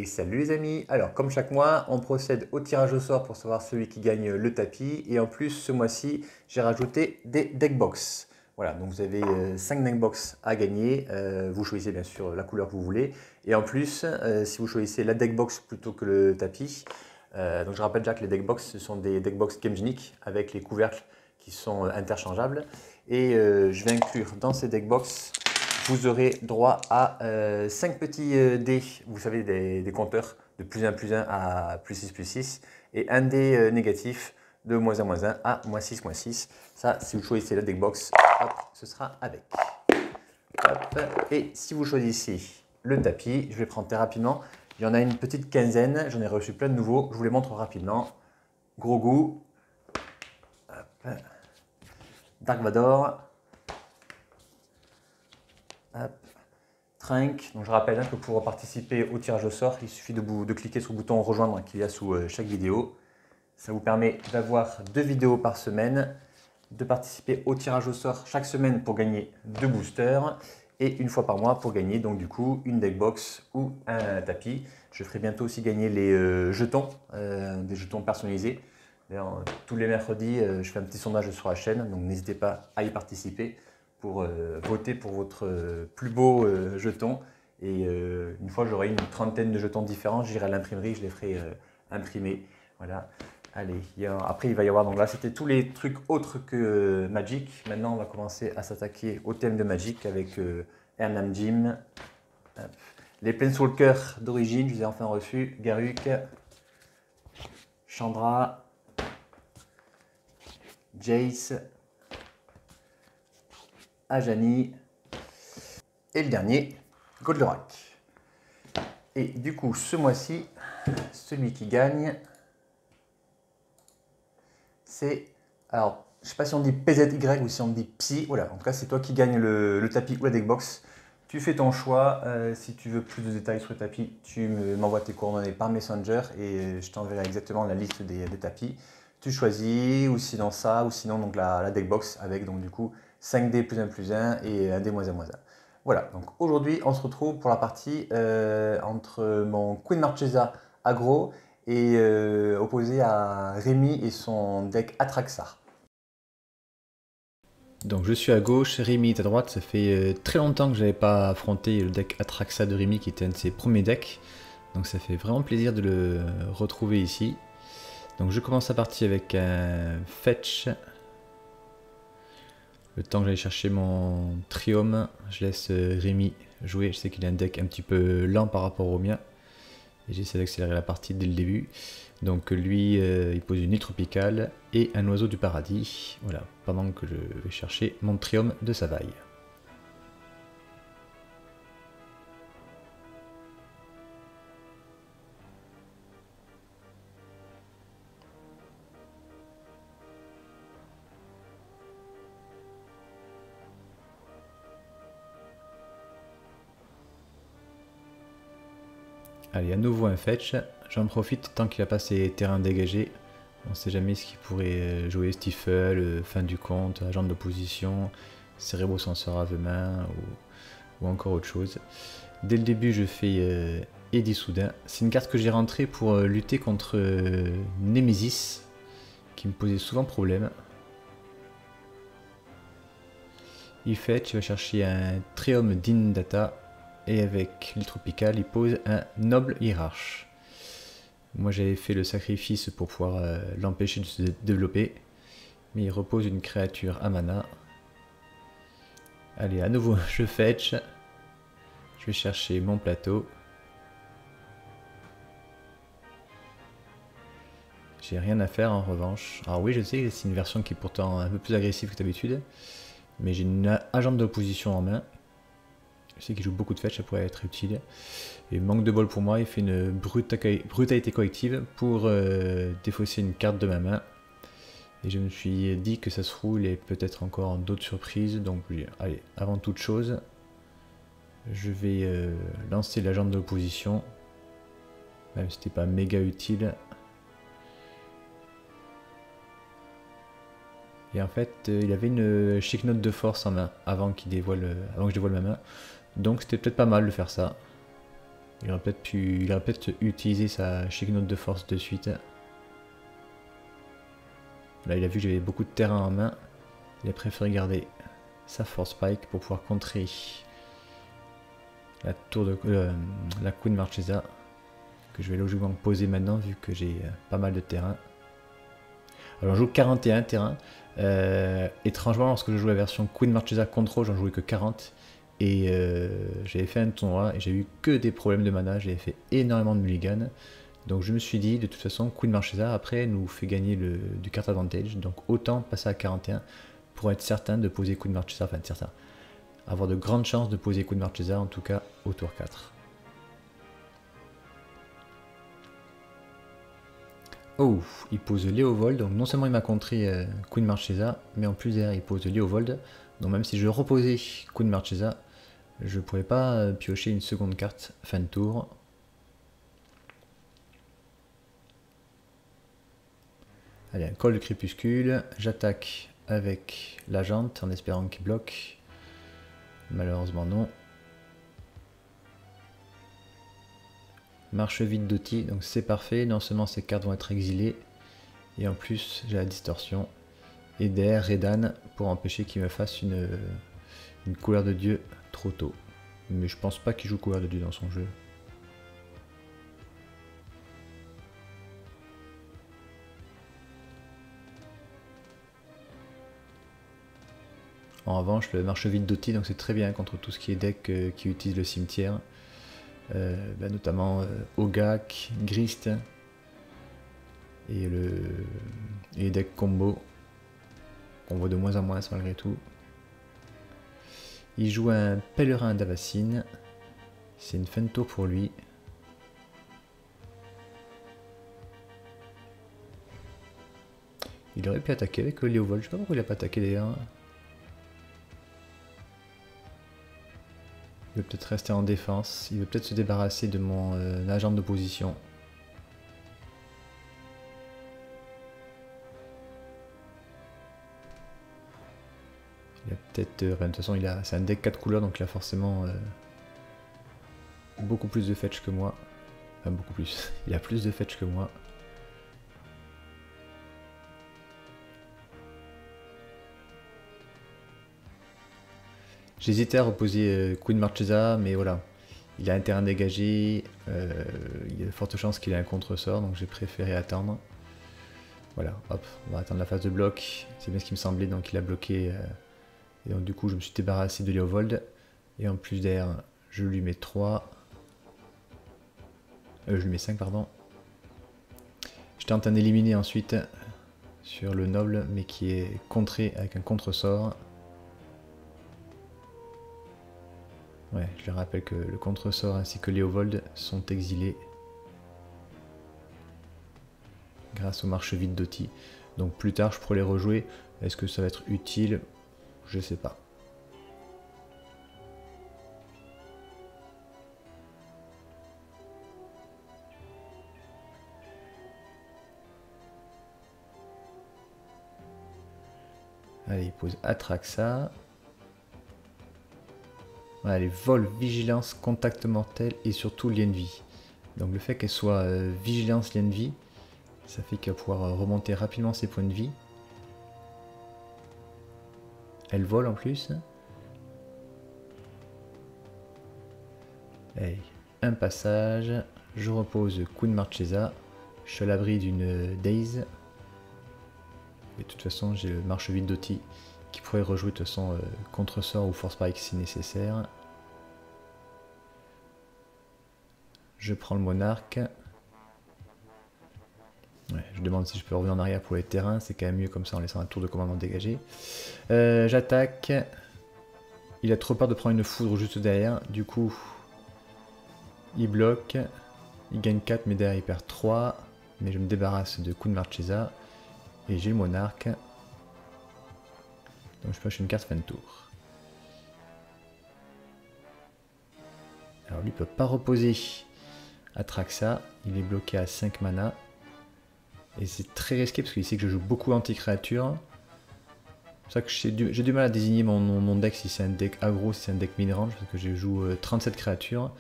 Et salut les amis. Alors comme chaque mois, on procède au tirage au sort pour savoir celui qui gagne le tapis. Et en plus, ce mois-ci, j'ai rajouté des deckbox. Voilà, donc vous avez 5 deckbox à gagner. Vous choisissez bien sûr la couleur que vous voulez. Et en plus, si vous choisissez la deckbox plutôt que le tapis, donc je rappelle déjà que les deckbox, ce sont des deckbox Game Genic avec les couvercles qui sont interchangeables. Et je vais inclure dans ces deckbox, vous aurez droit à 5 petits dés, vous savez, des compteurs de plus 1 plus 1 à plus 6 plus 6, et un dé négatif de moins 1 moins 1 à moins 6 moins 6. Ça, si vous choisissez la deckbox, hop, ce sera avec. Hop. Et si vous choisissez le tapis, je vais prendre très rapidement. Il y en a une petite quinzaine, j'en ai reçu plein de nouveaux, je vous les montre rapidement. Gros goût, hop. Dark Vador, hop. Trink. Donc je rappelle que pour participer au tirage au sort, il suffit de cliquer sur le bouton rejoindre qu'il y a sous chaque vidéo. Ça vous permet d'avoir 2 vidéos par semaine, de participer au tirage au sort chaque semaine pour gagner 2 boosters et une fois par mois pour gagner donc du coup une deckbox ou un tapis. Je ferai bientôt aussi gagner les jetons, des jetons personnalisés. D'ailleurs, tous les mercredis, je fais un petit sondage sur la chaîne, donc n'hésitez pas à y participer pour voter pour votre plus beau jeton. Et une fois j'aurai une trentaine de jetons différents, j'irai à l'imprimerie, je les ferai imprimer. Voilà. Allez, après il va y avoir, donc là c'était tous les trucs autres que Magic. Maintenant on va commencer à s'attaquer au thème de Magic avec Hernam Jim. Les Planeswalkers d'origine, je les ai enfin reçus. Garruk, Chandra, Jace, Ajani et le dernier, Goldorak. Et du coup ce mois-ci, celui qui gagne, c'est, alors je ne sais pas si on dit PZY ou si on dit Psy, voilà, en tout cas c'est toi qui gagne le tapis ou la deckbox. Tu fais ton choix, si tu veux plus de détails sur le tapis, tu m'envoies tes coordonnées par Messenger et je t'enverrai exactement la liste des tapis. Tu choisis, ou sinon ça, ou sinon donc la deckbox avec donc du coup 5D plus 1 plus 1 et 1D moins 1 moins 1. Voilà, donc aujourd'hui on se retrouve pour la partie entre mon Queen Marchesa aggro et opposé à Rémi et son deck Atraxa. Donc je suis à gauche, Rémi est à droite, ça fait très longtemps que je n'avais pas affronté le deck Atraxa de Rémi qui était un de ses premiers decks. Donc ça fait vraiment plaisir de le retrouver ici. Donc je commence la partie avec un Fetch. Le temps que j'aille chercher mon Triome, je laisse Rémi jouer. Je sais qu'il a un deck un petit peu lent par rapport au mien. Et j'essaie d'accélérer la partie dès le début. Donc lui, il pose une île tropicale et un oiseau du paradis. Voilà, pendant que je vais chercher mon Triome de Savaille. Allez, à nouveau un fetch. J'en profite tant qu'il n'a pas ses terrains dégagés. On ne sait jamais ce qu'il pourrait jouer. Stifle, fin du compte, agent d'opposition, Cérébro Censeur à main ou encore autre chose. Dès le début, je fais Eddy Soudain. C'est une carte que j'ai rentrée pour lutter contre Nemesis, qui me posait souvent problème. Il fetch, il va chercher un Triome d'Indata. Et avec l'île tropicale, il pose un noble hiérarche. Moi j'avais fait le sacrifice pour pouvoir l'empêcher de se développer. Mais il repose une créature à mana. Allez, à nouveau je fetch. Je vais chercher mon plateau. J'ai rien à faire en revanche. Alors oui, je sais que c'est une version qui est pourtant un peu plus agressive que d'habitude. Mais j'ai une agente d'opposition en main. Je sais qu'il joue beaucoup de fetch, ça pourrait être utile. Et manque de bol pour moi, il fait une brutalité collective pour défausser une carte de ma main. Et je me suis dit que ça se trouve, il y a peut-être encore d'autres surprises. Donc allez, avant toute chose, je vais lancer l'agent de l'opposition. Même si c'était pas méga utile. Et en fait, il avait une chic note de force en main avant que je dévoile ma main. Donc c'était peut-être pas mal de faire ça. Il aurait peut-être utilisé sa Chic Note de force de suite. Là, il a vu que j'avais beaucoup de terrain en main. Il a préféré garder sa Force Spike pour pouvoir contrer la tour de la Queen Marchesa, que je vais logiquement poser maintenant vu que j'ai pas mal de terrain. Alors, je joue 41 terrains. Étrangement, lorsque je jouais la version Queen Marchesa Control, j'en jouais que 40. Et j'avais fait un tournoi et j'ai eu que des problèmes de mana. J'avais fait énormément de mulligan. Donc je me suis dit, de toute façon, Queen Marchesa après nous fait gagner du card advantage. Donc autant passer à 41 pour être certain de poser Queen Marchesa. Enfin, certain. Avoir de grandes chances de poser Queen Marchesa, en tout cas au tour 4. Oh, il pose Léovold, donc non seulement il m'a contré Queen Marchesa, mais en plus derrière il pose Léovold. Donc même si je reposais Queen Marchesa, je ne pourrais pas piocher une seconde carte fin de tour. Allez, un call de crépuscule, j'attaque avec la jante en espérant qu'il bloque. Malheureusement non. Marche vide d'Oti, donc c'est parfait, non seulement ces cartes vont être exilées, et en plus j'ai la distorsion. Et derrière Redan pour empêcher qu'il me fasse une couleur de dieu trop tôt. Mais je pense pas qu'il joue couleur de dieu dans son jeu. En revanche, le marche vide d'Oti, donc c'est très bien contre tout ce qui est deck qui utilise le cimetière. Notamment Ogak, Grist et les decks combo qu'on voit de moins en moins malgré tout. Il joue un pèlerin d'Avacine, c'est une fin de tour pour lui. Il aurait pu attaquer avec le Léovold, je sais pas pourquoi il a pas attaqué d'ailleurs. Il veut peut-être rester en défense, il veut peut-être se débarrasser de mon agent d'opposition. Il a peut-être... de toute façon, c'est un deck 4 couleurs, donc il a forcément beaucoup plus de fetch que moi. Enfin, beaucoup plus. Il a plus de fetch que moi. J'hésitais à reposer Queen Marchesa, mais voilà. Il a un terrain dégagé, il y a de fortes chances qu'il ait un contre-sort, donc j'ai préféré attendre. Voilà, hop, on va attendre la phase de bloc. C'est bien ce qui me semblait, donc il a bloqué. Et donc du coup, je me suis débarrassé de Léovold. Et en plus derrière, je lui mets 3. Je lui mets 5, pardon. Je tente un éliminer ensuite sur le noble, mais qui est contré avec un contre-sort. Ouais, je le rappelle que le contre-sort ainsi que Léovold sont exilés grâce aux marches vides d'Oti. Donc plus tard, je pourrais les rejouer. Est-ce que ça va être utile? Je sais pas. Allez, il pose Atraxa. Allez, vol, vigilance, contact mortel et surtout lien de vie. Donc le fait qu'elle soit vigilance, lien de vie, ça fait qu'elle va pouvoir remonter rapidement ses points de vie. Elle vole en plus. Allez, un passage. Je repose Queen Marchesa. Je suis à l'abri d'une Daze. Et de toute façon, j'ai le marche vide d'Oti qui pourrait rejouer de toute façon contre-sort ou force spike si nécessaire. Je prends le monarque. Ouais, je demande si je peux revenir en arrière pour les terrains, c'est quand même mieux comme ça en laissant un tour de commandement dégagé. J'attaque. Il a trop peur de prendre une foudre juste derrière, du coup il bloque. Il gagne 4 mais derrière il perd 3. Mais je me débarrasse de Queen Marchesa. Et j'ai le monarque. Donc je pioche une carte fin de tour. Alors lui peut pas reposer Atraxa, il est bloqué à 5 mana. Et c'est très risqué parce qu'il sait que je joue beaucoup anti-créatures. C'est pour ça que j'ai du mal à désigner mon deck si c'est un deck aggro, si c'est un deck mid-range, parce que je joue 37 créatures.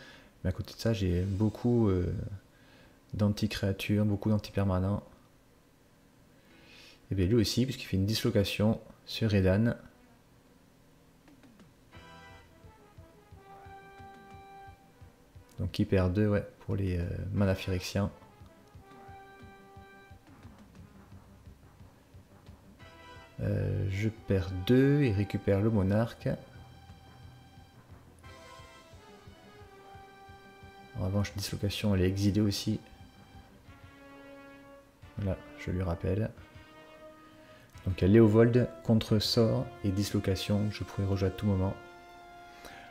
Mais à côté de ça, j'ai beaucoup d'anti-créatures, beaucoup d'anti-permanents. Et bien lui aussi, puisqu'il fait une dislocation sur Redan. Donc il perd 2 ouais, pour les mana phyrexiens. Je perds 2 et récupère le monarque. En revanche, dislocation, elle est exilée aussi. Voilà, je lui rappelle. Donc il y a Léovold, contre sort et dislocation, je pourrais rejouer à tout moment.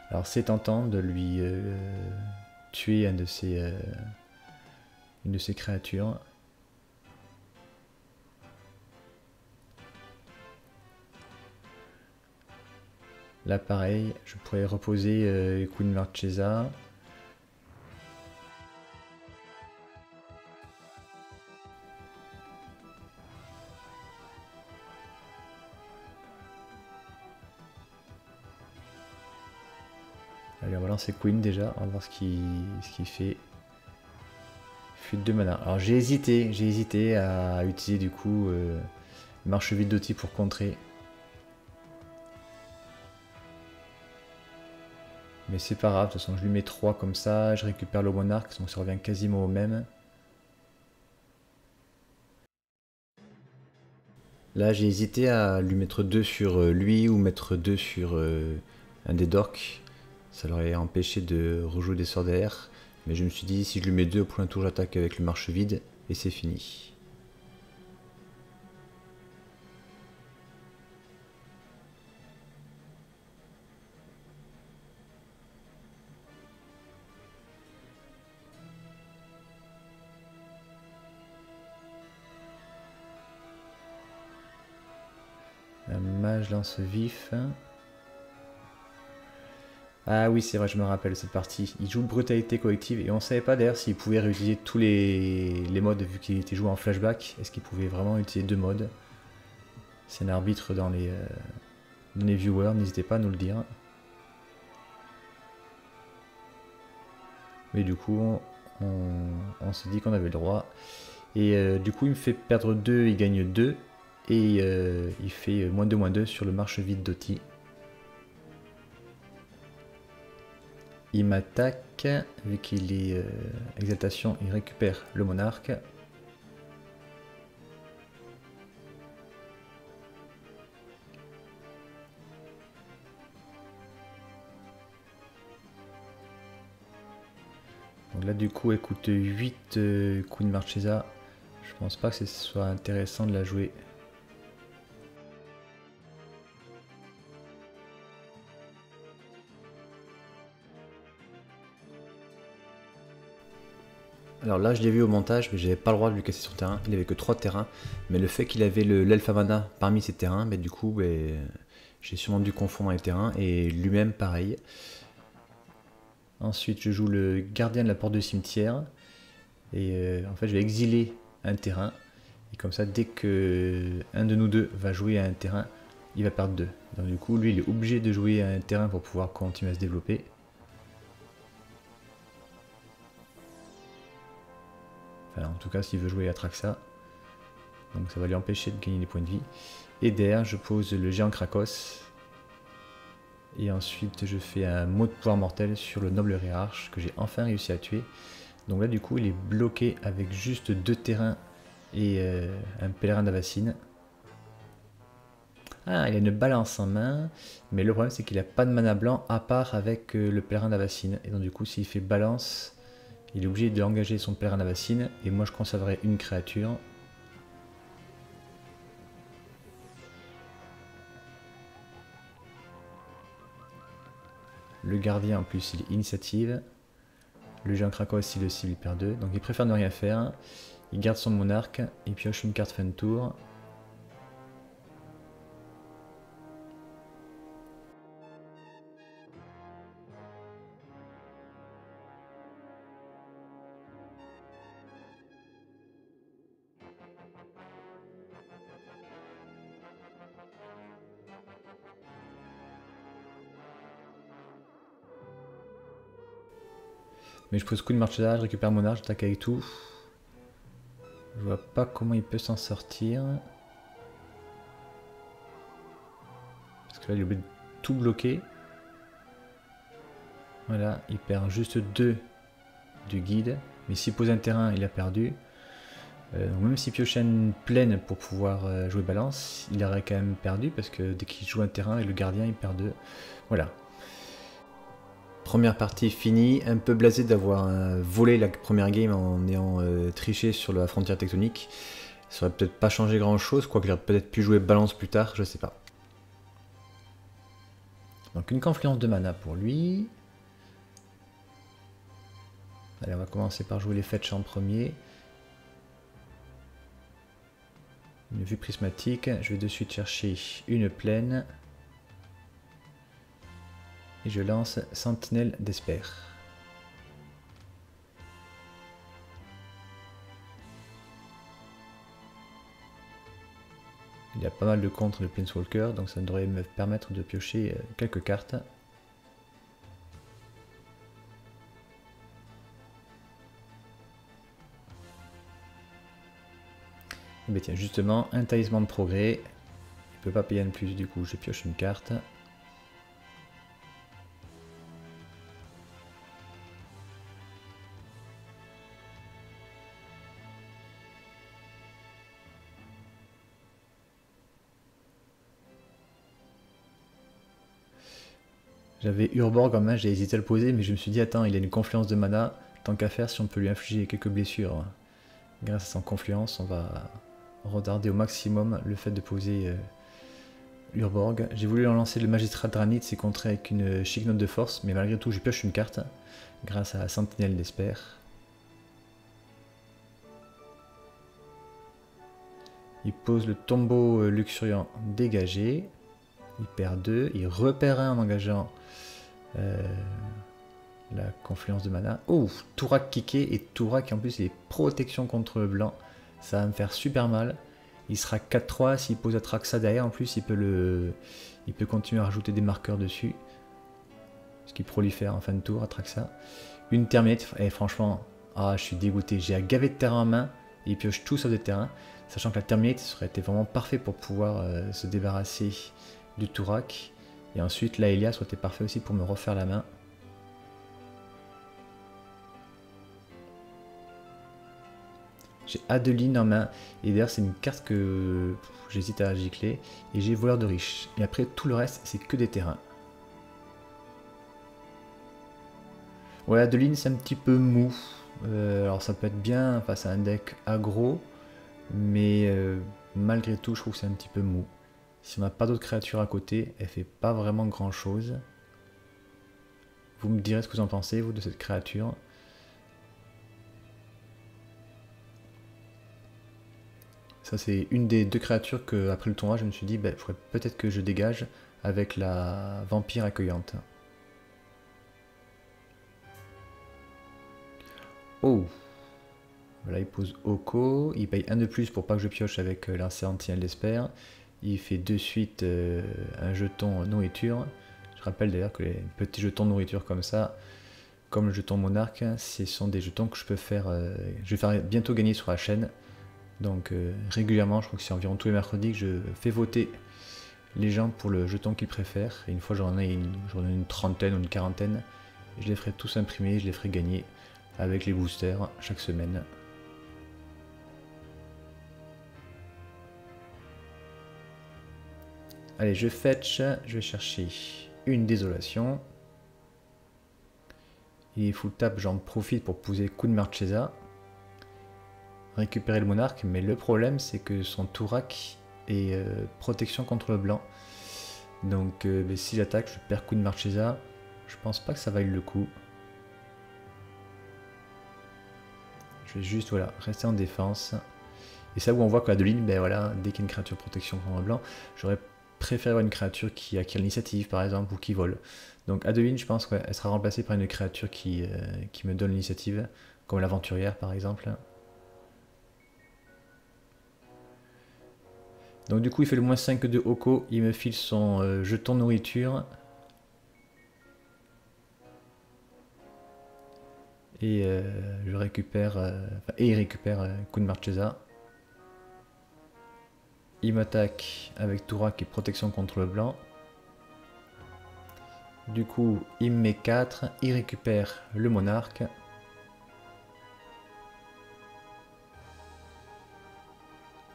Alors c'est tentant de lui tuer une de ses créatures. Là pareil, je pourrais reposer Queen Marchesa. Allez, on va lancer Queen déjà, on va voir ce qu'il fait. Fuite de mana. Alors j'ai hésité à utiliser du coup marche vide d'Oti pour contrer. Mais c'est pas grave, de toute façon je lui mets 3 comme ça, je récupère le monarque, donc ça revient quasiment au même. Là j'ai hésité à lui mettre 2 sur lui ou mettre 2 sur un des dorks. Ça l'aurait empêché de rejouer des sorts d'air. Mais je me suis dit si je lui mets 2 au point tour j'attaque avec le marche vide et c'est fini. Un mage lance vif. Ah oui, c'est vrai, je me rappelle cette partie. Il joue brutalité collective et on savait pas d'ailleurs s'il pouvait réutiliser tous les modes vu qu'il était joué en flashback. Est-ce qu'il pouvait vraiment utiliser 2 modes? C'est un arbitre dans les viewers, n'hésitez pas à nous le dire. Mais du coup, on s'est dit qu'on avait le droit. Et du coup, il me fait perdre 2, il gagne 2. Et il fait -2/-2 sur le marche vide d'Oti. Il m'attaque, vu qu'il est exaltation, il récupère le monarque. Donc là du coup elle coûte 8 Queen Marchesa. Je pense pas que ce soit intéressant de la jouer. Alors là je l'ai vu au montage mais j'avais pas le droit de lui casser son terrain. Il avait que 3 terrains. Mais le fait qu'il avait l'Elfa Mana parmi ses terrains, du coup j'ai sûrement dû confondre les terrains. Et lui-même pareil. Ensuite je joue le gardien de la porte du cimetière. Et en fait je vais exiler un terrain. Et comme ça dès que un de nous deux va jouer à un terrain, il va perdre 2. Donc du coup lui il est obligé de jouer à un terrain pour pouvoir continuer à se développer. Enfin en tout cas s'il veut jouer à Traxa. Donc ça va lui empêcher de gagner des points de vie. Et derrière je pose le géant Krakos. Et ensuite je fais un mot de pouvoir mortel sur le noble hiérarche que j'ai enfin réussi à tuer. Donc là du coup il est bloqué avec juste 2 terrains et un pèlerin d'Avacine. Ah, il a une balance en main, mais le problème c'est qu'il n'a pas de mana blanc à part avec le pèlerin d'Avacine. Et donc du coup s'il fait balance, il est obligé d'engager son pèlerin d'Avacine, et moi je conserverai une créature. Le gardien en plus il est initiative. Le géant Krakos si le cible il perd 2, donc il préfère ne rien faire. Il garde son monarque, il pioche une carte fin de tour. Mais je pose coup de Marchesa, je récupère mon arche, j'attaque avec tout. Je vois pas comment il peut s'en sortir. Parce que là, il est obligé de tout bloquer. Voilà, il perd juste 2 du guide. Mais s'il pose un terrain, il a perdu. Même s'il piochait une plaine pour pouvoir jouer balance, il aurait quand même perdu parce que dès qu'il joue un terrain et le gardien, il perd 2. Voilà. Première partie finie, un peu blasé d'avoir volé la première game en ayant triché sur la frontière tectonique. Ça aurait peut-être pas changé grand chose, quoique j'aurais peut-être pu jouer balance plus tard, je sais pas. Donc une confluence de mana pour lui. Allez, on va commencer par jouer les fetch en premier. Une vue prismatique, je vais de suite chercher une plaine. Et je lance Sentinelle d'Esper. Il y a pas mal de contre de Planeswalker, donc ça devrait me permettre de piocher quelques cartes. Et bien tiens, justement, un talisman de progrès. Il peut pas payer un de plus, du coup je pioche une carte. J'avais Urborg en main, j'ai hésité à le poser, mais je me suis dit, attends, il a une confluence de mana, tant qu'à faire, si on peut lui infliger quelques blessures grâce à son confluence, on va retarder au maximum le fait de poser Urborg. J'ai voulu lancer le Magistrat Dranit, c'est contré avec une chic note de force, mais malgré tout, je pioche une carte grâce à Sentinelle d'Esper. Il pose le tombeau luxuriant dégagé. Il perd 2, il repère 1 en engageant la confluence de mana. Oh, Tourak kické, et Tourak en plus il est protection contre le blanc. Ça va me faire super mal. Il sera 4-3, s'il pose Atraxa derrière, en plus il peut continuer à rajouter des marqueurs dessus. Ce qui prolifère en fin de tour, Atraxa. Une Terminate, et franchement, je suis dégoûté. J'ai un gavet de terrain en main, et il pioche tout sauf de terrain. Sachant que la Terminate serait été vraiment parfait pour pouvoir se débarrasser du Tourak. Et ensuite, la Elias aurait été parfait aussi pour me refaire la main. J'ai Adeline en main. Et d'ailleurs, c'est une carte que j'hésite à gicler. Et j'ai Voleur de Riche. Et après, tout le reste, c'est que des terrains. Ouais, Adeline, c'est un petit peu mou. Alors, ça peut être bien face à un deck aggro. Mais malgré tout, je trouve que c'est un petit peu mou. Si on n'a pas d'autres créatures à côté, elle fait pas vraiment grand chose. Vous me direz ce que vous en pensez, vous, de cette créature. Ça, c'est une des 2 créatures que, après le tournoi, je me suis dit, il faudrait peut-être que je dégage avec la vampire accueillante. Oh! Voilà, il pose Oko, il paye 1 de plus pour pas que je pioche avec Sentinelle d'Esper. Il fait de suite un jeton nourriture. Je rappelle d'ailleurs que les petits jetons nourriture comme ça, comme le jeton monarque, ce sont des jetons que je peux faire, je vais faire bientôt gagner sur la chaîne. Donc régulièrement, je crois que c'est environ tous les mercredis que je fais voter les gens pour le jeton qu'ils préfèrent. Et une fois j'en ai une trentaine ou une quarantaine, je les ferai tous imprimer, je les ferai gagner avec les boosters chaque semaine. Allez, je fetch, je vais chercher une désolation. Il est full tap, j'en profite pour poser coup de Marchesa. Récupérer le monarque, mais le problème c'est que son Tourak est protection contre le blanc. Donc si j'attaque, je perds coup de Marchesa. Je pense pas que ça vaille le coup. Je vais juste rester en défense. Et c'est là où on voit que Adeline, voilà, dès qu'il y a une créature protection contre le blanc, j'aurais préféré avoir une créature qui acquiert l'initiative par exemple ou qui vole. Donc Adeline, je pense qu'elle sera remplacée par une créature qui me donne l'initiative, comme l'aventurière par exemple. Donc du coup il fait le moins 5 de Oko, il me file son jeton nourriture. Et je récupère, et il récupère coup de Marchesa. Il m'attaque avec Tourak et protection contre le blanc. Du coup, il me met 4, il récupère le monarque.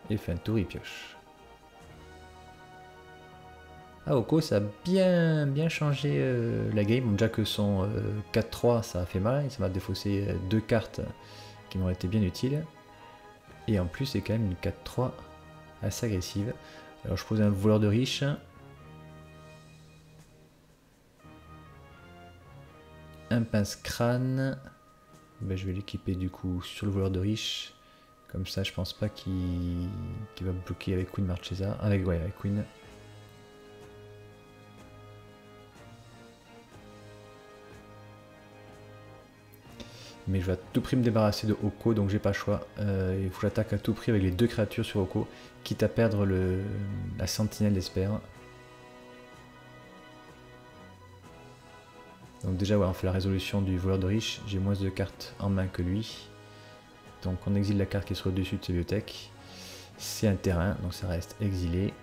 Et fait un tour, il pioche. Ah, Oko, ça a bien changé la game. Bon, déjà que son 4-3, ça a fait mal. Ça m'a défaussé 2 cartes qui m'auraient été bien utiles. Et en plus, c'est quand même une 4-3 assez agressive. Alors, je pose un voleur de riche. Un pince-crâne. Ben, je vais l'équiper du coup sur le voleur de riche. Comme ça, je pense pas qu'il va bloquer avec Queen Marchesa. Avec Queen. Mais je vais à tout prix me débarrasser de Oko, donc j'ai pas le choix. Il faut que j'attaque à tout prix avec les 2 créatures sur Oko, quitte à perdre la sentinelle d'Esper. Donc déjà, ouais, on fait la résolution du voleur de riche. J'ai moins de cartes en main que lui. Donc on exile la carte qui est sur le dessus de sa bibliothèque. C'est un terrain, donc ça reste exilé.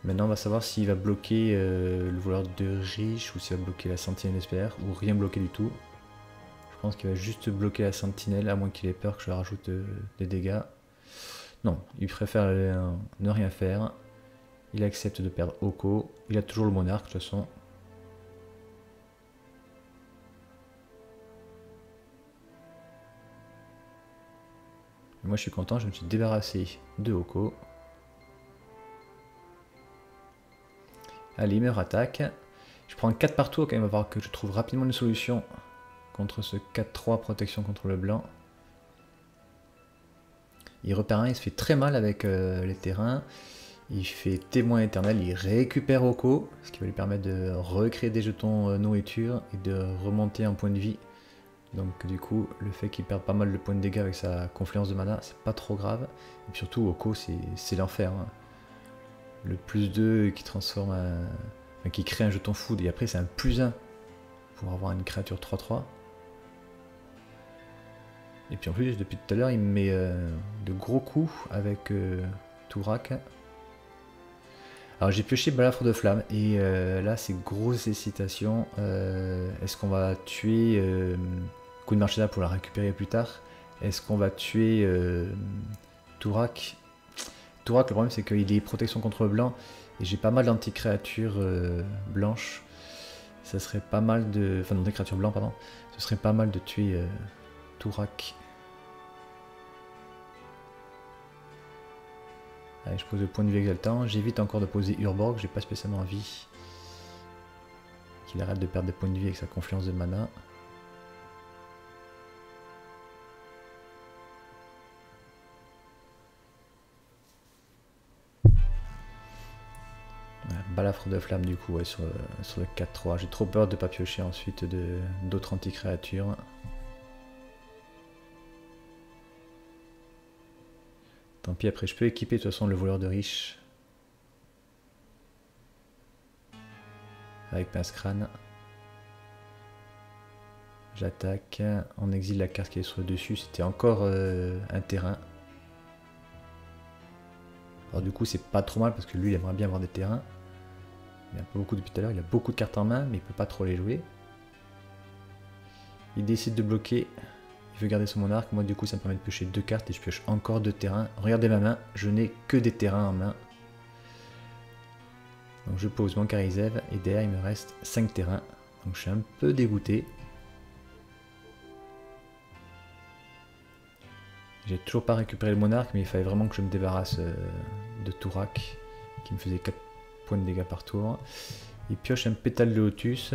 Maintenant, on va savoir s'il va bloquer le voleur de riche ou s'il va bloquer la sentinelle d'Esper ou rien bloquer du tout. Je pense qu'il va juste bloquer la sentinelle, à moins qu'il ait peur que je rajoute des dégâts. Non, il préfère ne rien faire. Il accepte de perdre Oko. Il a toujours le monarque de toute façon. Et moi je suis content, je me suis débarrassé de Oko. Allez, il me rattaque. Je prends 4 partout quand même, il va falloir que je trouve rapidement une solution contre ce 4-3 protection contre le blanc. Il repère un, il se fait très mal avec les terrains. Il fait témoin éternel, il récupère Oko, ce qui va lui permettre de recréer des jetons nourriture et de remonter un point de vie. Donc du coup, le fait qu'il perde pas mal de points de dégâts avec sa confluence de mana, c'est pas trop grave. Et puis surtout, Oko, c'est l'enfer. Hein. Le plus 2 qui transforme enfin, qui crée un jeton foudre, et après c'est un plus 1 pour avoir une créature 3-3. Et puis en plus, depuis tout à l'heure, il me met de gros coups avec Tourak. Alors j'ai pioché Balafre de Flamme, et là c'est grosse hésitation. Est-ce qu'on va tuer Coup de Marchesa pour la récupérer plus tard? Est-ce qu'on va tuer Tourak? Tourak, le problème c'est qu'il est protection contre le blanc, et j'ai pas mal d'anti-créatures blanches. Ça serait pas mal de... Enfin, d'anti-créatures blancs, pardon. Ce serait pas mal de tuer Tourak. Allez, je pose le point de vue exaltant. J'évite encore de poser Urborg, j'ai pas spécialement envie qu'il arrête de perdre des points de vie avec sa confluence de mana. Balafre de flamme du coup, ouais, sur le 4-3. J'ai trop peur de ne pas piocher ensuite d'autres anti-créatures. Tant pis, après je peux équiper de toute façon le voleur de riche. Avec pince-crâne. J'attaque. On exile la carte qui est sur le dessus. C'était encore un terrain. Alors du coup c'est pas trop mal parce que lui il aimerait bien avoir des terrains. Il a pas beaucoup depuis tout à l'heure, il a beaucoup de cartes en main mais il peut pas trop les jouer. Il décide de bloquer, il veut garder son monarque, moi du coup ça me permet de piocher 2 cartes et je pioche encore 2 terrains. Regardez ma main, je n'ai que des terrains en main. Donc je pose mon Karizev et derrière il me reste 5 terrains. Donc je suis un peu dégoûté. J'ai toujours pas récupéré le monarque mais il fallait vraiment que je me débarrasse de Tourak qui me faisait 4 points de dégâts par tour. Il pioche un pétale de lotus.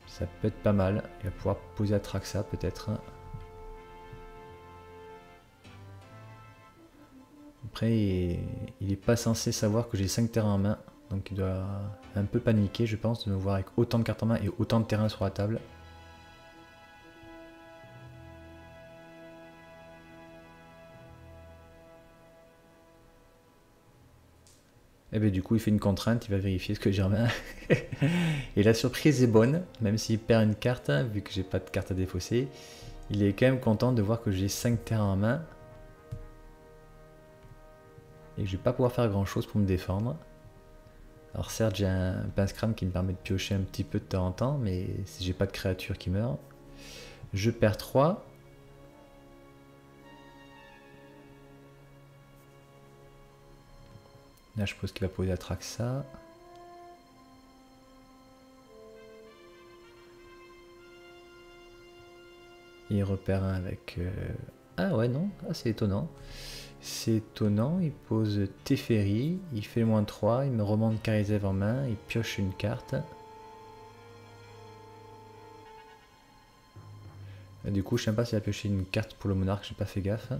Ça peut être pas mal. Il va pouvoir poser Atraxa peut-être. Après, il est pas censé savoir que j'ai 5 terrains en main. Donc il doit un peu paniquer, je pense, de me voir avec autant de cartes en main et autant de terrains sur la table. Et bien du coup, il fait une contrainte, il va vérifier ce que Germain. Et la surprise est bonne, même s'il perd une carte, vu que j'ai pas de carte à défausser. Il est quand même content de voir que j'ai 5 terrains en main. Et que je vais pas pouvoir faire grand chose pour me défendre. Alors certes, j'ai un pince-crâne qui me permet de piocher un petit peu de temps en temps, mais si j'ai pas de créature qui meurt. Je perds 3. Là, je suppose qu'il va poser Atraxa. Et il repère un avec... Ah ouais, non, ah, c'est étonnant. C'est étonnant, il pose Teferi, il fait le -3, il me remonte Karizev en main, il pioche une carte. Et du coup, je sais pas s'il a pioché une carte pour le monarque, j'ai pas fait gaffe.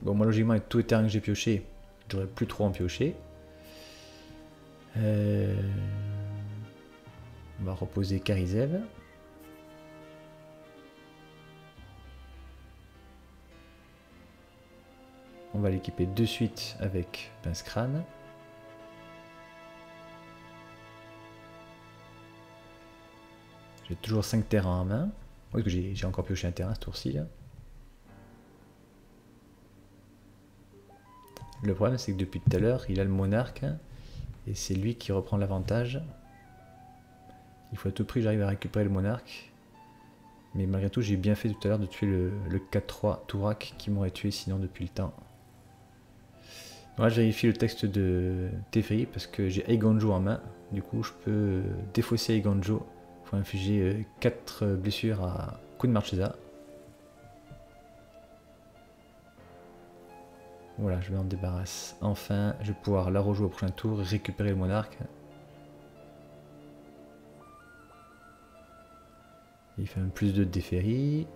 Bon, moi, logiquement, avec tous les terrains que j'ai pioché, j'aurais plus trop en piocher. On va reposer Karizev. On va l'équiper de suite avec Pince-Crâne. J'ai toujours 5 terrains en main. Oui, que j'ai encore pioché un terrain ce tour-ci. Là. Le problème, c'est que depuis tout à l'heure, il a le monarque. Et c'est lui qui reprend l'avantage. Il faut à tout prix que j'arrive à récupérer le monarque. Mais malgré tout, j'ai bien fait tout à l'heure de tuer le 4-3 Tourak qui m'aurait tué sinon depuis le temps. Là, je vérifie le texte de Teferi parce que j'ai Eiganjo en main. Du coup, je peux défausser Eiganjo pour infliger 4 blessures à coup de Marchesa. Voilà, je m'en débarrasse. Enfin, je vais pouvoir la rejouer au prochain tour et récupérer le monarque. Il fait un +2 de Teferi.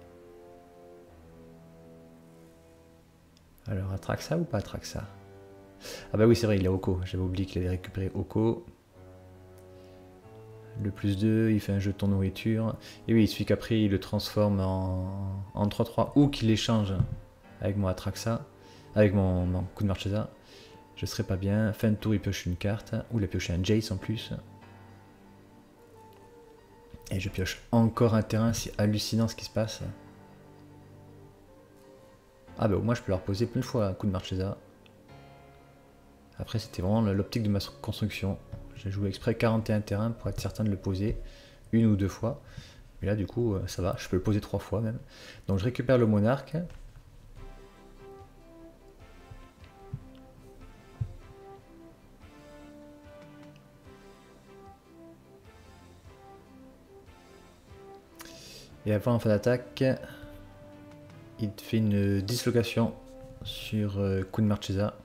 Alors, Atraxa ou pas Atraxa? Ah bah oui, c'est vrai, il a Oko. J'avais oublié qu'il avait récupéré Oko. Le +2, il fait un jeton nourriture. Et oui, il suffit qu'après, il le transforme en 3-3 ou qu'il échange avec mon Atraxa, avec mon coup de Marchesa. Je serais pas bien. Fin de tour, il pioche une carte. Ou il a pioché un Jace en plus. Et je pioche encore un terrain. C'est hallucinant ce qui se passe. Ah bah au moins, je peux leur poser plein de fois un coup de Marchesa. Après, c'était vraiment l'optique de ma construction. J'ai joué exprès 41 terrains pour être certain de le poser une ou deux fois. Mais là, du coup, ça va. Je peux le poser 3 fois même. Donc, je récupère le monarque. Et avant, en fin d'attaque, il fait une dislocation sur coup de Marchesa.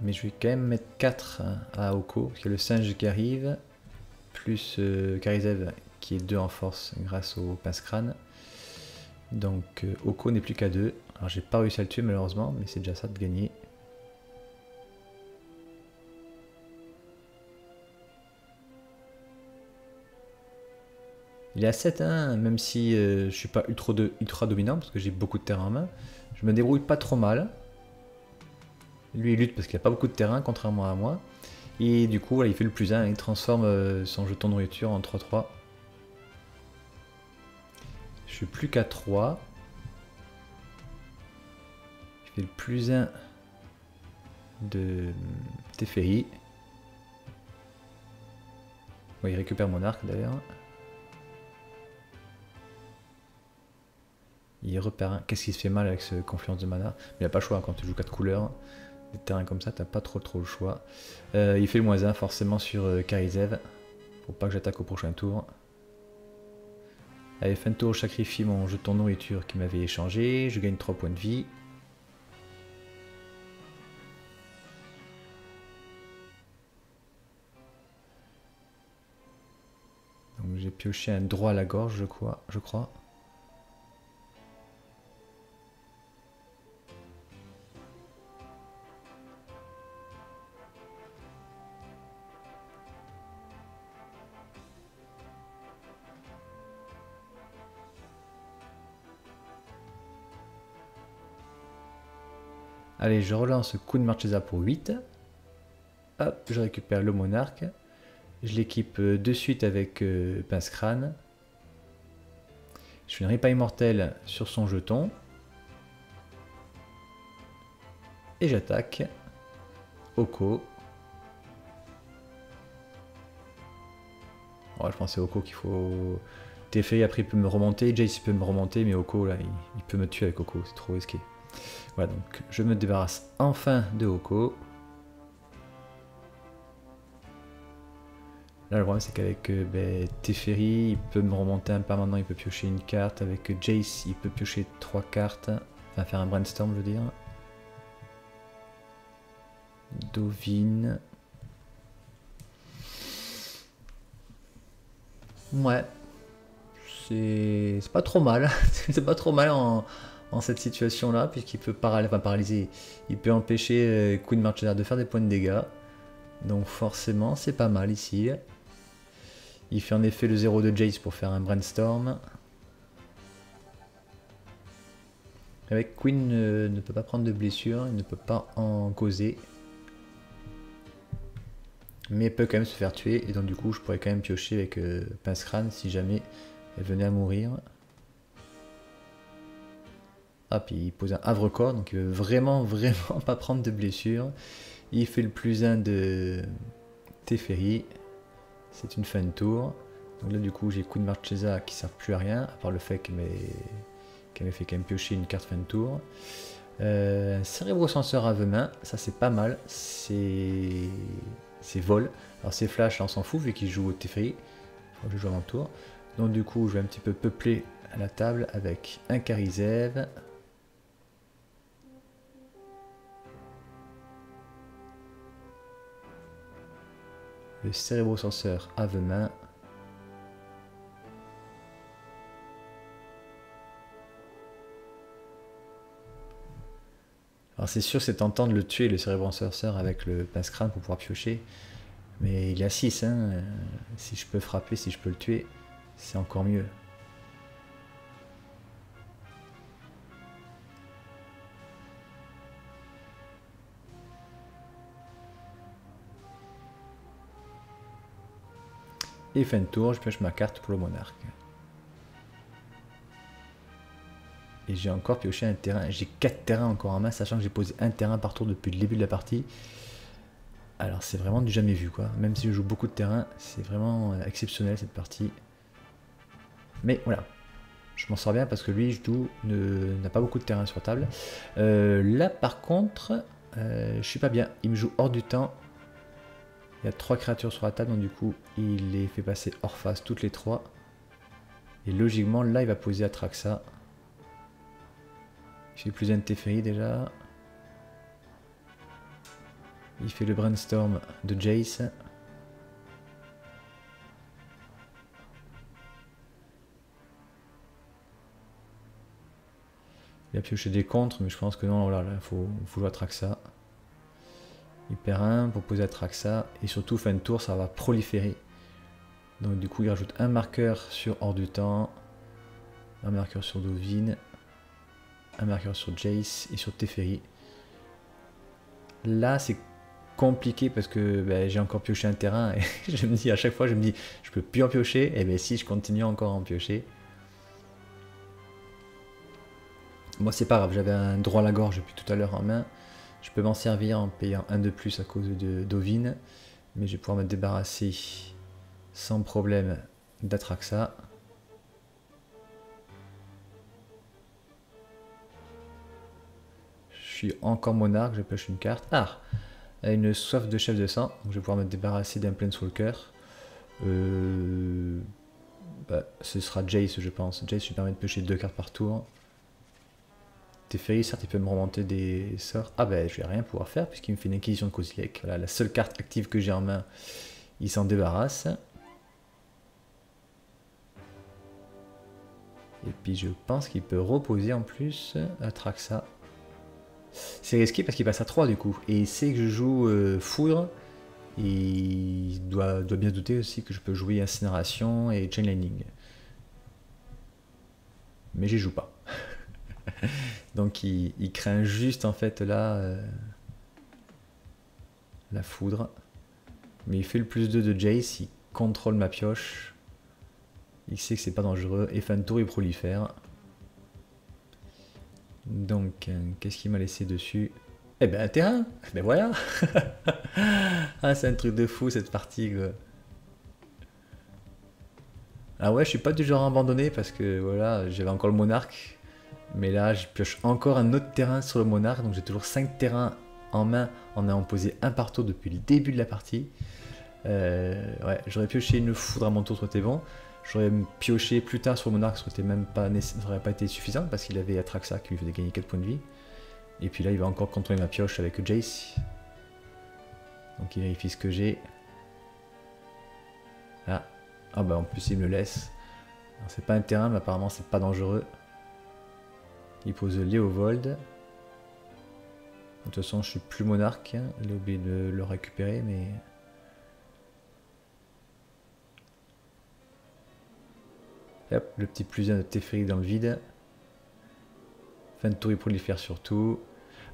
Mais je vais quand même mettre 4 à Oko, parce qu'il y a le singe qui arrive, plus Karizev qui est 2 en force grâce au pince-crâne. Donc Oko n'est plus qu'à 2. Alors j'ai pas réussi à le tuer malheureusement, mais c'est déjà ça de gagner. Il est à 7, hein, même si je suis pas ultra dominant, parce que j'ai beaucoup de terrain en main. Je me débrouille pas trop mal. Lui, il lutte parce qu'il a pas beaucoup de terrain, contrairement à moi. Et du coup, voilà, il fait le +1, il transforme son jeton de nourriture en 3-3. Je suis plus qu'à 3. Je fais le +1 de Teferi. Ouais, il récupère mon arc d'ailleurs. Il repère un. Qu'est-ce qui se fait mal avec ce confluence de mana? Mais il n'a pas le choix quand tu joues 4 couleurs. Des terrains comme ça, t'as pas trop le choix. Il fait le -1 forcément sur Karizev. Faut pas que j'attaque au prochain tour. Allez, fin de tour, je sacrifie mon jeton nourriture qui m'avait échangé. Je gagne 3 points de vie. Donc j'ai pioché un droit à la gorge, je crois. Allez, je relance coup de Marchesa pour 8. Hop, je récupère le monarque. Je l'équipe de suite avec pince-crâne. Je fais une ripaille mortelle sur son jeton. Et j'attaque. Oko. Ouais, je pense que c'est Oko qu'il faut... Teferi après il peut me remonter, Jace il peut me remonter, mais Oko là il peut me tuer avec Oko, c'est trop risqué. Voilà, donc je me débarrasse enfin de Oko. Là le problème c'est qu'avec Teferi il peut me remonter un permanent, il peut piocher une carte, avec Jace il peut piocher 3 cartes, enfin faire un brainstorm je veux dire. Dovin. Ouais. C'est pas trop mal. C'est pas trop mal en cette situation-là, puisqu'il peut paralyser. Il peut empêcher Queen Marchesa de faire des points de dégâts. Donc forcément, c'est pas mal ici. Il fait en effet le 0 de Jace pour faire un brainstorm. Avec Queen ne peut pas prendre de blessure, il ne peut pas en causer. Mais peut quand même se faire tuer, et donc du coup je pourrais quand même piocher avec pince-crâne si jamais elle venait à mourir. Ah, puis il pose un havre-corps, donc il veut vraiment pas prendre de blessure. Il fait le plus 1 de Teferi. C'est une fin de tour. Donc là du coup j'ai coup de Marchesa qui ne sert plus à rien, à part le fait qu'elle m'ait fait quand même piocher une carte fin de tour. Cérébro-senseur à main, ça c'est pas mal. C'est vol. Alors c'est flash, on s'en fout vu qu'il joue au Teferi. Je joue à mon tour. Donc du coup je vais un petit peu peupler à la table avec un Karizev. Le cérébro-senseur à main. Alors c'est sûr c'est tentant de le tuer le cérébro-senseur avec le pince-crâne pour pouvoir piocher. Mais il est à 6, hein. Si je peux frapper, si je peux le tuer, c'est encore mieux. Et fin de tour, je pioche ma carte pour le monarque. Et j'ai encore pioché un terrain. J'ai 4 terrains encore en main, sachant que j'ai posé un terrain par tour depuis le début de la partie. Alors c'est vraiment du jamais vu quoi. Même si je joue beaucoup de terrain, c'est vraiment exceptionnel cette partie. Mais voilà. Je m'en sors bien parce que lui, je joue, n'a pas beaucoup de terrain sur table. Là par contre, je suis pas bien. Il me joue hors du temps. Il y a 3 créatures sur la table, donc du coup, il les fait passer hors phase toutes les 3. Et logiquement, là, il va poser Atraxa. Il fait plus un Teferi déjà. Il fait le brainstorm de Jace. Il a pioché des contres, mais je pense que non, là, il faut jouer Atraxa. Il perd un pour poser Atraxa. Et surtout, fin de tour, ça va proliférer. Donc du coup, il rajoute un marqueur sur hors du temps. Un marqueur sur Dovin. Un marqueur sur Jace et sur Teferi. Là, c'est compliqué parce que j'ai encore pioché un terrain et je me dis à chaque fois, je me dis, je peux plus en piocher. Et bien si, je continue encore à en piocher. Bon, c'est pas grave, j'avais un droit à la gorge depuis tout à l'heure en main. Je peux m'en servir en payant un de plus à cause de Dovin. Mais je vais pouvoir me débarrasser sans problème d'Atraxa. Je suis encore monarque, je pioche une carte. Ah, une soif de chef de sang, donc je vais pouvoir me débarrasser d'un Planeswalker. Ce sera Jace, je pense. Jace lui permet de piocher 2 cartes par tour. Teferi, certes, il peut me remonter des sorts. Ah je vais rien pouvoir faire puisqu'il me fait une acquisition de Kozilek. Voilà, la seule carte active que j'ai en main, il s'en débarrasse. Et puis je pense qu'il peut reposer en plus Atraxa. C'est risqué parce qu'il passe à 3 du coup. Et il sait que je joue Foudre. Et il doit bien douter aussi que je peux jouer Incinération et Chain Lightning. Mais j'y joue pas. Donc il craint juste en fait là la foudre. Mais il fait le +2 de Jace, il contrôle ma pioche. Il sait que c'est pas dangereux. Et fin de tour, il prolifère. Donc, qu'est-ce qu'il m'a laissé dessus? Eh ben, un terrain. Ben voilà. Ah, c'est un truc de fou cette partie, quoi. Ah ouais, je suis pas du genre à abandonner parce que voilà, j'avais encore le monarque. Mais là, je pioche encore un autre terrain sur le monarque. Donc j'ai toujours 5 terrains en main en ayant posé un par tour depuis le début de la partie. Ouais, j'aurais pioché une foudre à mon tour, ça aurait été bon. J'aurais pioché plus tard sur le monarque, ça aurait, même pas, ça aurait pas été suffisant parce qu'il avait Atraxa qui lui faisait gagner 4 points de vie. Et puis là, il va encore contrôler ma pioche avec Jace. Donc il vérifie ce que j'ai. Ah. Ah bah en plus il me le laisse. C'est pas un terrain, mais apparemment c'est pas dangereux. Il pose Léovold. De toute façon, je suis plus monarque. Il a oublié de le récupérer, mais... Hop, le petit +1 de Teferi dans le vide. Fin de tour, il prolifère surtout.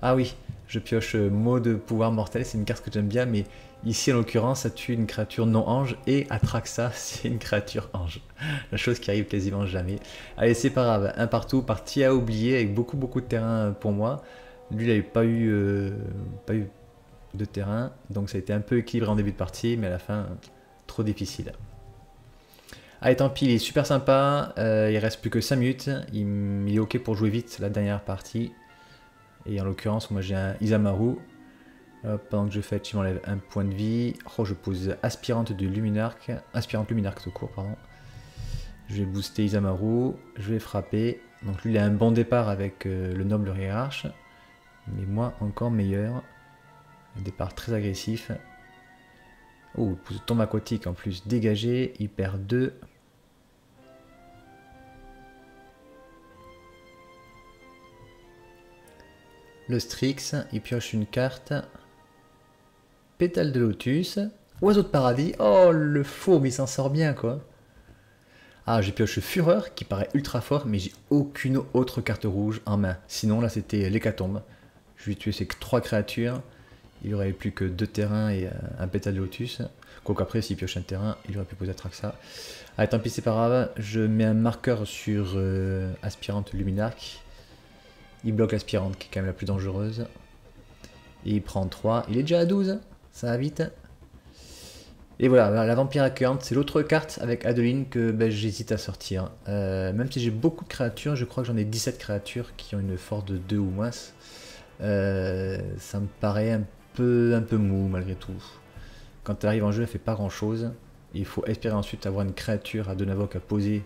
Ah oui, je pioche mot de pouvoir mortel, c'est une carte que j'aime bien, mais ici en l'occurrence, ça tue une créature non ange, et Atraxa, c'est une créature ange. La chose qui arrive quasiment jamais. Allez, c'est pas grave, un partout, partie à oublier, avec beaucoup de terrain pour moi. Lui, il n'avait pas eu de terrain, donc ça a été un peu équilibré en début de partie, mais à la fin, trop difficile. Allez, tant pis, il est super sympa, il reste plus que 5 minutes, il est ok pour jouer vite la dernière partie. Et en l'occurrence, moi j'ai un Isamaru. Hop, pendant que je fais, tu m'enlèves un point de vie. Oh, je pose aspirante de Luminarque. Aspirante Luminarque tout court, pardon. Je vais booster Isamaru. Je vais frapper. Donc lui, il a un bon départ avec le noble hiérarche. Mais moi, encore meilleur. Un départ très agressif. Oh, il pose tombe aquatique en plus. Dégagé. Il perd 2. Le Strix, il pioche une carte. Pétale de lotus. Oiseau de paradis. Oh, le faux, mais il s'en sort bien, quoi. Ah, j'ai pioché Fureur, qui paraît ultra fort, mais j'ai aucune autre carte rouge en main. Sinon, là, c'était l'hécatombe. Je lui ai tué ces 3 créatures. Il aurait plus que 2 terrains et un pétale de lotus. Quoique après, s'il pioche un terrain, il aurait pu poser Atraxa. Allez, tant pis, c'est pas grave. Je mets un marqueur sur Aspirante Luminarque. Il bloque l'Aspirante, qui est quand même la plus dangereuse. Et il prend 3. Il est déjà à 12. Ça va vite. Et voilà, la vampire accueillante, c'est l'autre carte avec Adeline que j'hésite à sortir. Même si j'ai beaucoup de créatures, je crois que j'en ai 17 créatures qui ont une force de 2 ou moins. Ça me paraît un peu mou malgré tout. Quand elle arrive en jeu, elle fait pas grand chose. Il faut espérer ensuite avoir une créature à 2 Navok à poser.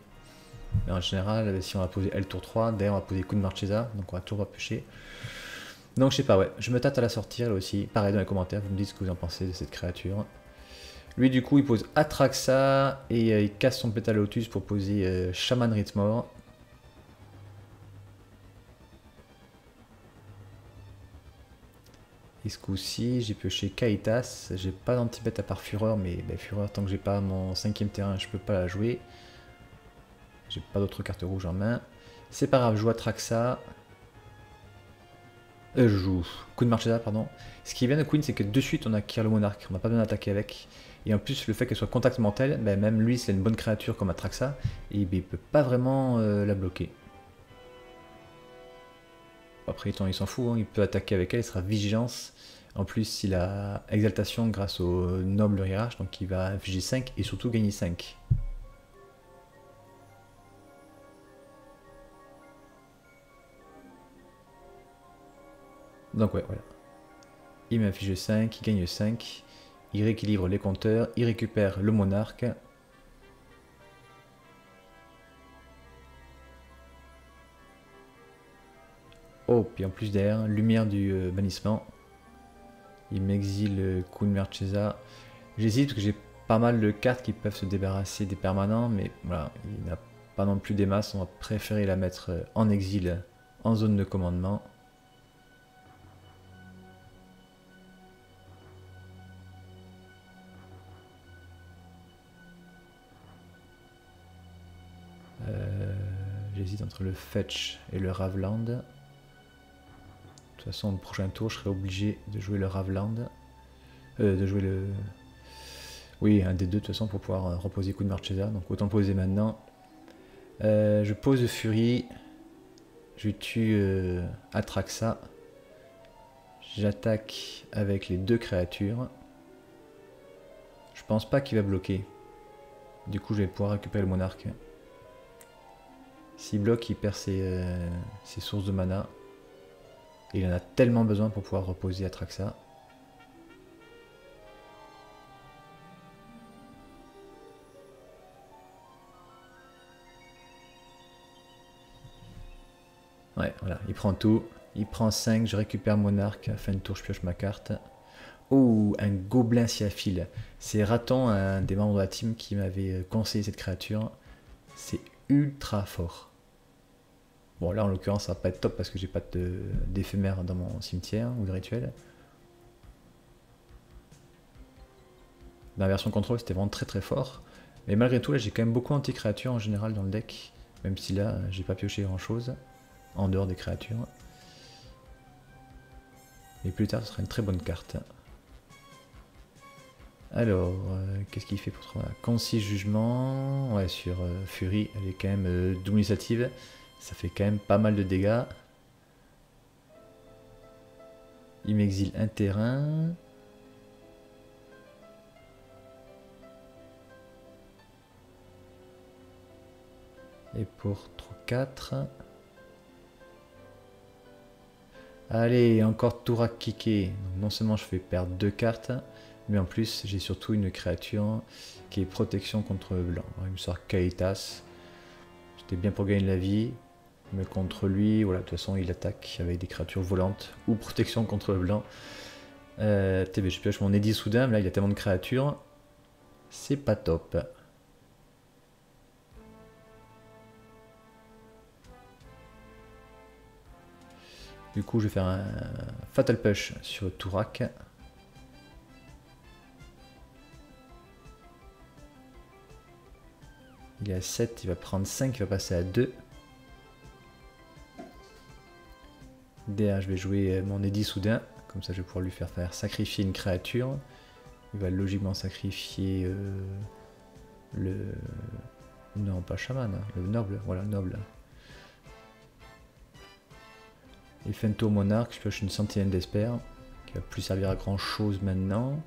Mais en général, si on va poser elle tour 3, d'ailleurs on va poser coup de Marchesa, donc on va toujours pas pêcher. Donc je sais pas, ouais, je me tâte à la sortir là aussi. Pareil dans les commentaires, vous me dites ce que vous en pensez de cette créature. Lui, du coup, il pose Atraxa et il casse son pétale lotus pour poser Shaman Rhythmore. Et ce coup-ci, j'ai pioché Kaitas. J'ai pas d'anti-bête à part Fureur, mais Fureur, tant que j'ai pas mon 5ème terrain, je peux pas la jouer. J'ai pas d'autres cartes rouges en main. C'est pas grave, je joue Atraxa. Je joue coup de Marchesa, pardon. Ce qui est bien de Queen, c'est que de suite on acquiert le monarque, on n'a pas besoin d'attaquer avec. Et en plus, le fait qu'elle soit contact mortel, même lui, c'est une bonne créature comme Atraxa, et il peut pas vraiment la bloquer. Après, il s'en fout, hein, il peut attaquer avec elle, il sera vigilance. En plus, il a exaltation grâce au noble hiérarche, donc il va infliger 5 et surtout gagner 5. Donc ouais, voilà. Il m'inflige 5, il gagne 5. Il rééquilibre les compteurs, il récupère le monarque. Oh, puis en plus derrière, lumière du bannissement. Il m'exile Queen Marchesa. J'hésite parce que j'ai pas mal de cartes qui peuvent se débarrasser des permanents, mais voilà, il n'a pas non plus des masses. On va préférer la mettre en exil, en zone de commandement. j'hésite entre le Fetch et le Raveland. De toute façon, le prochain tour, je serai obligé de jouer le Raveland. De jouer le... Oui, un des deux de toute façon pour pouvoir reposer coup de Marchesa. Donc autant poser maintenant. Je pose Fury. Je tue Atraxa. J'attaque avec les deux créatures. Je pense pas qu'il va bloquer. Du coup, je vais pouvoir récupérer le monarque. S'il bloque, il perd ses sources de mana. Et il en a tellement besoin pour pouvoir reposer Atraxa. Ouais, voilà, il prend tout. Il prend 5, je récupère monarque. Fin de tour, je pioche ma carte. Oh, un gobelin sciaphile. C'est Raton, un des membres de la team, qui m'avait conseillé cette créature. C'est ultra fort. Bon, là en l'occurrence, ça va pas être top parce que j'ai pas d'éphémère dans mon cimetière ou de rituel. Dans la version contrôle, c'était vraiment très très fort. Mais malgré tout, là, j'ai quand même beaucoup anti-créatures en général dans le deck. Même si là, j'ai pas pioché grand chose en dehors des créatures. Et plus tard, ce sera une très bonne carte. Alors, qu'est-ce qu'il fait pour trouver un concis jugement? Ouais, sur Fury, elle est quand même double initiative. Ça fait quand même pas mal de dégâts. Il m'exile un terrain. Et pour 4. Allez, encore Tourak Kiké. Non seulement je fais perdre 2 cartes, mais en plus j'ai surtout une créature qui est protection contre le blanc. Alors, il me sort Kaitas. C'était bien pour gagner de la vie, mais contre lui, voilà, de toute façon il attaque avec des créatures volantes ou protection contre le blanc. Je pioche mon Eddy soudain, mais là il y a tellement de créatures, c'est pas top. Du coup, je vais faire un Fatal Push sur Tourak. Il est à 7, il va prendre 5, il va passer à 2. Derrière, je vais jouer mon Eddy soudain. Comme ça, je vais pouvoir lui faire sacrifier une créature. Il va logiquement sacrifier le... Non, pas chaman, hein, le noble. Voilà, noble. Et fin de tour monarque, je pioche une sentinelle d'espère, qui va plus servir à grand chose maintenant.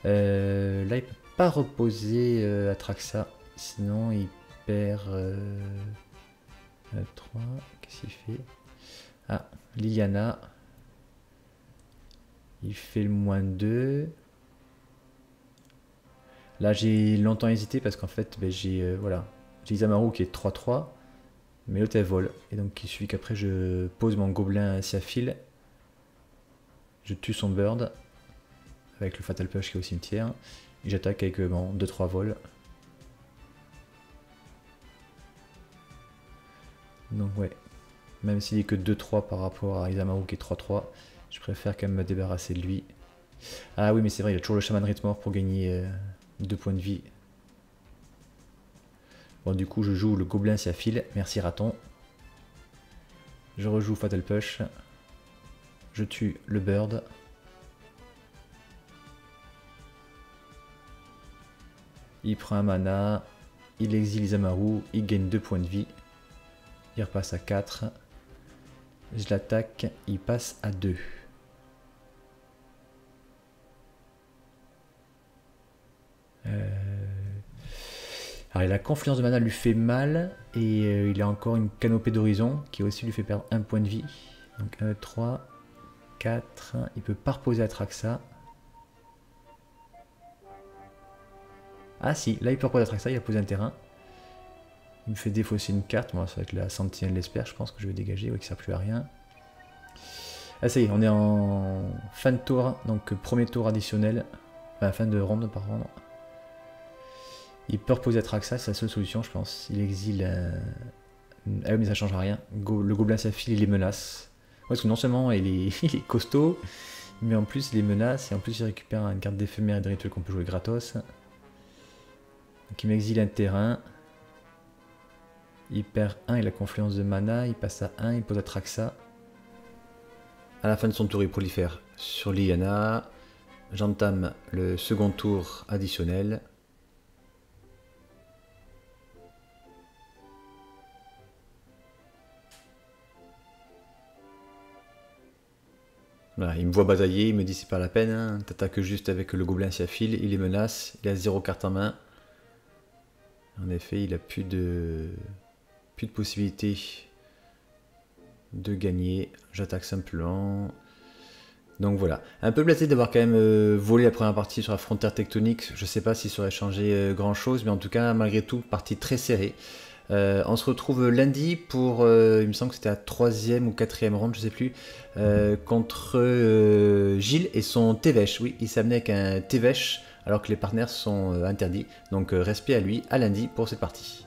Là, il peut pas reposer Atraxa, sinon il perd 3. Qu'est-ce qu'il fait? Ah, Liliana. Il fait le -2. Là, j'ai longtemps hésité parce qu'en fait, j'ai voilà, j'ai Isamaru qui est 3-3. Mais l'autre elle vole, et donc il suffit qu'après je pose mon gobelin Sciaphile, je tue son bird avec le Fatal Push qui est au cimetière, et j'attaque avec mon 2-3 vols. Donc ouais, même s'il est que 2-3 par rapport à Isamaru qui est 3-3, je préfère quand même me débarrasser de lui. Ah oui, mais c'est vrai, il y a toujours le Shaman Rythmore pour gagner 2 points de vie. Bon, du coup, je joue le gobelin Sciaphile. Merci Raton. Je rejoue Fatal Push. Je tue le bird. Il prend un mana. Il exile Isamaru. Il gagne 2 points de vie. Il repasse à 4. Je l'attaque. Il passe à 2. Alors la confluence de mana lui fait mal, et il a encore une canopée d'horizon qui aussi lui fait perdre 1 point de vie. Donc 1, 3, 4, il peut pas reposer Atraxa. Ah si, là il peut reposer Atraxa, il a posé un terrain. Il me fait défausser une carte, moi c'est avec la sentinelle l'espère, je pense que je vais dégager, oui, qui sert plus à rien. Ah ça y est, on est en fin de tour, donc premier tour additionnel, enfin fin de ronde par ronde. Il peut reposer Atraxa, c'est la seule solution je pense. Il exile... Ah oui mais ça change rien. Le gobelin Sciaphile il les menace. Ouais, parce que non seulement il est costaud, mais en plus il les menace, et en plus il récupère une carte d'éphémère et de rituel qu'on peut jouer gratos. Donc il m'exile un terrain. Il perd 1 et la confluence de mana, il passe à 1, il pose Atraxa. À la fin de son tour, il prolifère sur Liliana. J'entame le second tour additionnel. Voilà, il me voit batailler, il me dit c'est pas la peine, hein. T'attaques juste avec le gobelin Siaphil, il les menace, il a 0 carte en main. En effet, il a plus de possibilité de gagner. J'attaque simplement. Donc voilà, un peu blasé d'avoir quand même volé la première partie sur la frontière tectonique. Je sais pas si ça aurait changé grand chose, mais en tout cas, malgré tout, partie très serrée. On se retrouve lundi pour, il me semble que c'était la 3e ou 4e ronde, je sais plus, contre Gilles et son Tévèche. Oui, il s'amenait avec un Tévèche alors que les partenaires sont interdits. Donc respect à lui, à lundi pour cette partie.